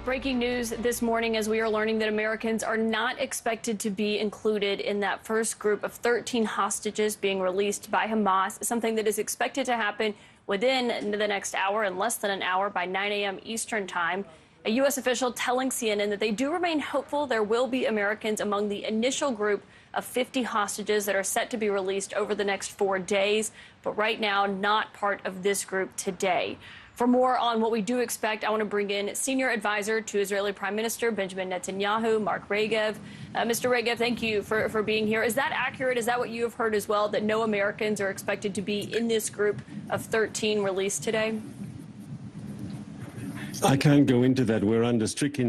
Breaking news this morning as we are learning that Americans are not expected to be included in that first group of 13 hostages being released by Hamas, something that is expected to happen within the next hour, in less than an hour, by 9 a.m. Eastern time. A U.S. official telling CNN that they do remain hopeful there will be Americans among the initial group of 50 hostages that are set to be released over the next 4 days, but right now not part of this group today. For more on what we do expect, I want to bring in senior advisor to Israeli Prime Minister Benjamin Netanyahu, Mark Regev. Mr. Regev, thank you for being here. Is that accurate? Is that what you have heard as well, that no Americans are expected to be in this group of 13 released today? I can't go into that. We're under strict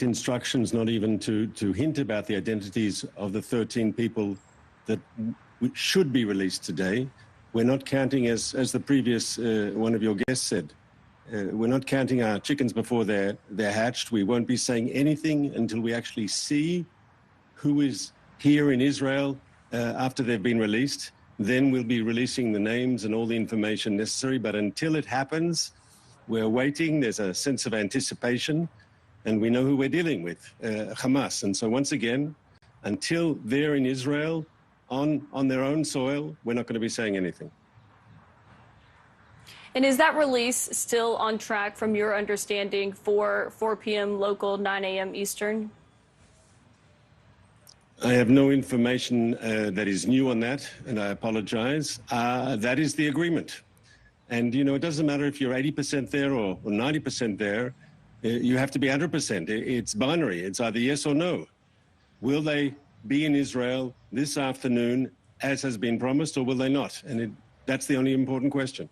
instructions not even to hint about the identities of the 13 people that should be released today. We're not counting, as the previous one of your guests said, we're not counting our chickens before they're hatched. We won't be saying anything until we actually see who is here in Israel after they've been released. Then we'll be releasing the names and all the information necessary. But until it happens, we're waiting. There's a sense of anticipation, and we know who we're dealing with, Hamas. And so once again, until they're in Israel on their own soil, we're not going to be saying anything. And is that release still on track from your understanding for 4 p.m. local, 9 a.m. Eastern? I have no information that is new on that, and I apologize. That is the agreement. And, you know, it doesn't matter if you're 80% there or 90% there. You have to be 100%. It's binary. It's either yes or no. Will they be in Israel this afternoon, as has been promised, or will they not? And that's the only important question.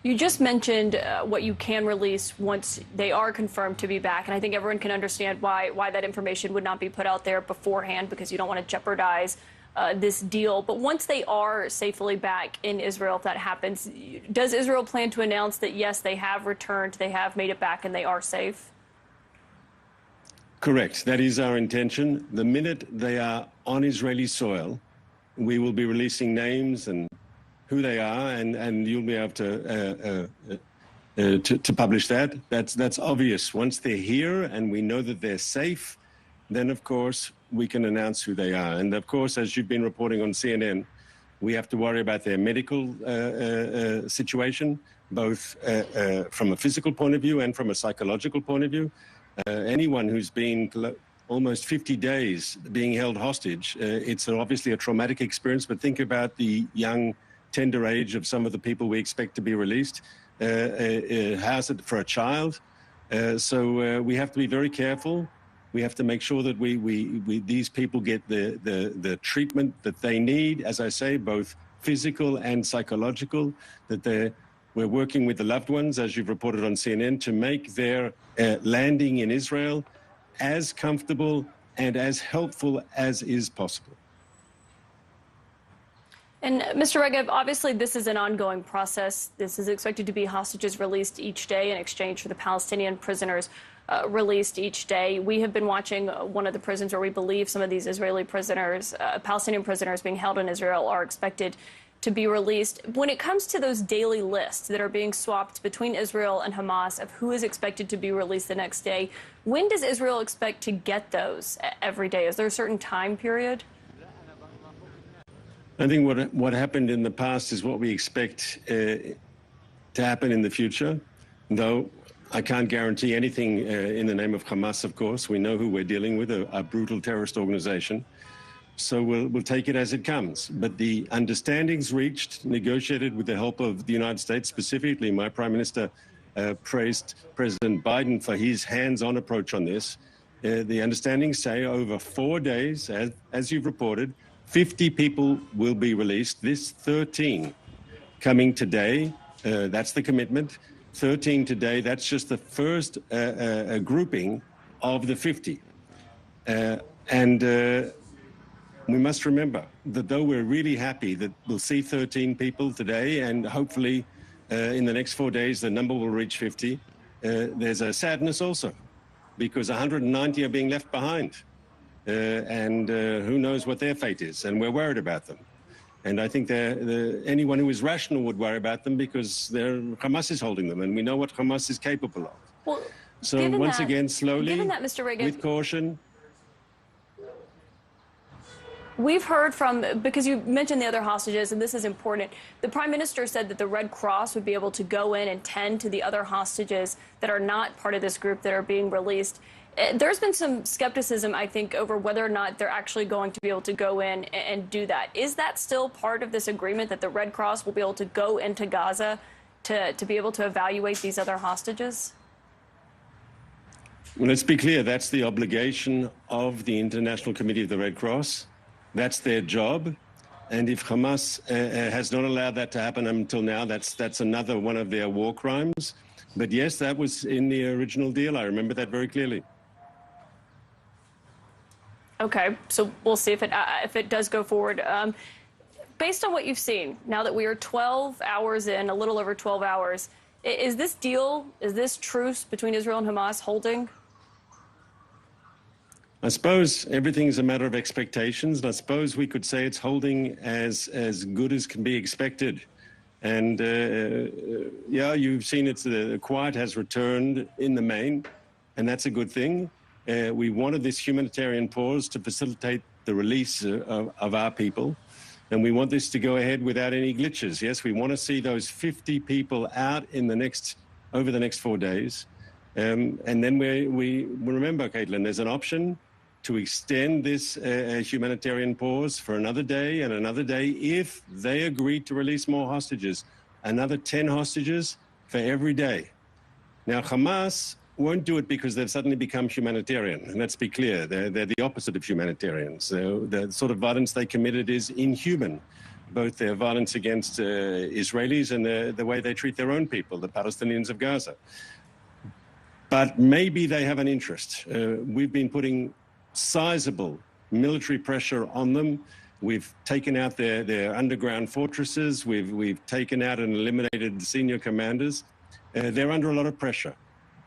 You just mentioned what you can release once they are confirmed to be back, and I think everyone can understand why that information would not be put out there beforehand, because you don't want to jeopardize this deal. But once they are safely back in Israel, if that happens, does Israel plan to announce that, yes, they have returned, they have made it back, and they are safe? Correct. That is our intention. The minute they are on Israeli soil, we will be releasing names and who they are, and you'll be able to publish that. That's obvious. Once they're here and we know that they're safe, then of course we can announce who they are. And of course, as you've been reporting on CNN, we have to worry about their medical situation, both from a physical point of view and from a psychological point of view. Anyone who's been almost 50 days being held hostage, it's obviously a traumatic experience, but think about the young, tender age of some of the people we expect to be released. How's it for a child? So we have to be very careful. We have to make sure that these people get the treatment that they need, as I say, both physical and psychological, that we're working with the loved ones, as you've reported on CNN, to make their landing in Israel as comfortable and as helpful as is possible. And Mr. Regev, obviously this is an ongoing process. This is expected to be hostages released each day in exchange for the Palestinian prisoners released each day. We have been watching one of the prisons where we believe some of these Israeli prisoners, Palestinian prisoners being held in Israel, are expected to be released. When it comes to those daily lists that are being swapped between Israel and Hamas of who is expected to be released the next day, when does Israel expect to get those every day? Is there a certain time period? I think what happened in the past is what we expect to happen in the future, though I can't guarantee anything in the name of Hamas, of course. We know who we're dealing with, a brutal terrorist organization. So we'll take it as it comes. But the understandings reached, negotiated with the help of the United States, specifically my Prime Minister praised President Biden for his hands-on approach on this. The understandings say over 4 days, as you've reported, 50 people will be released. This 13 coming today, that's the commitment. 13 today, that's just the first grouping of the 50. We must remember that though we're really happy that we'll see 13 people today, and hopefully in the next 4 days the number will reach 50, there's a sadness also, because 190 are being left behind. And who knows what their fate is, and we're worried about them. And I think anyone who is rational would worry about them because Hamas is holding them, and we know what Hamas is capable of. Well, so once again, slowly, given that, Mr. Regev, with caution. We've heard from, because you mentioned the other hostages, and this is important, the Prime Minister said that the Red Cross would be able to go in and tend to the other hostages that are not part of this group that are being released. There's been some skepticism, I think, over whether or not they're actually going to be able to go in and do that. Is that still part of this agreement, that the Red Cross will be able to go into Gaza to be able to evaluate these other hostages? Well, let's be clear. That's the obligation of the International Committee of the Red Cross. That's their job. And if Hamas has not allowed that to happen until now, that's another one of their war crimes. But yes, that was in the original deal. I remember that very clearly. Okay, so we'll see if it does go forward. Based on what you've seen, now that we are 12 hours in, a little over 12 hours, is this deal, is this truce between Israel and Hamas holding? I suppose everything's a matter of expectations. And I suppose we could say it's holding as good as can be expected. And yeah, you've seen it's the quiet has returned in the main, and that's a good thing. We wanted this humanitarian pause to facilitate the release of our people. And we want this to go ahead without any glitches. Yes, we want to see those 50 people out in over the next 4 days. And then we remember, Kaitlan, there's an option to extend this humanitarian pause for another day and another day if they agree to release more hostages, another 10 hostages for every day. Now, Hamas won't do it because they've suddenly become humanitarian. And let's be clear, they're the opposite of humanitarians. So the sort of violence they committed is inhuman, both their violence against Israelis and the way they treat their own people, the Palestinians of Gaza. But maybe they have an interest. We've been putting sizable military pressure on them. We've taken out their underground fortresses. We've taken out and eliminated senior commanders. They're under a lot of pressure.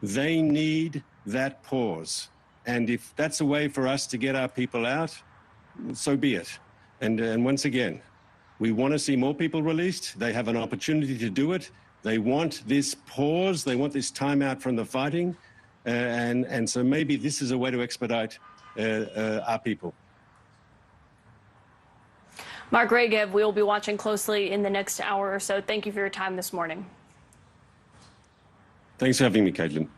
They need that pause. And if that's a way for us to get our people out, so be it. And once again, we want to see more people released. They have an opportunity to do it. They want this pause. They want this time out from the fighting. And so maybe this is a way to expedite our people. Mark Regev, we will be watching closely in the next hour or so. Thank you for your time this morning. Thanks for having me, Kaitlan.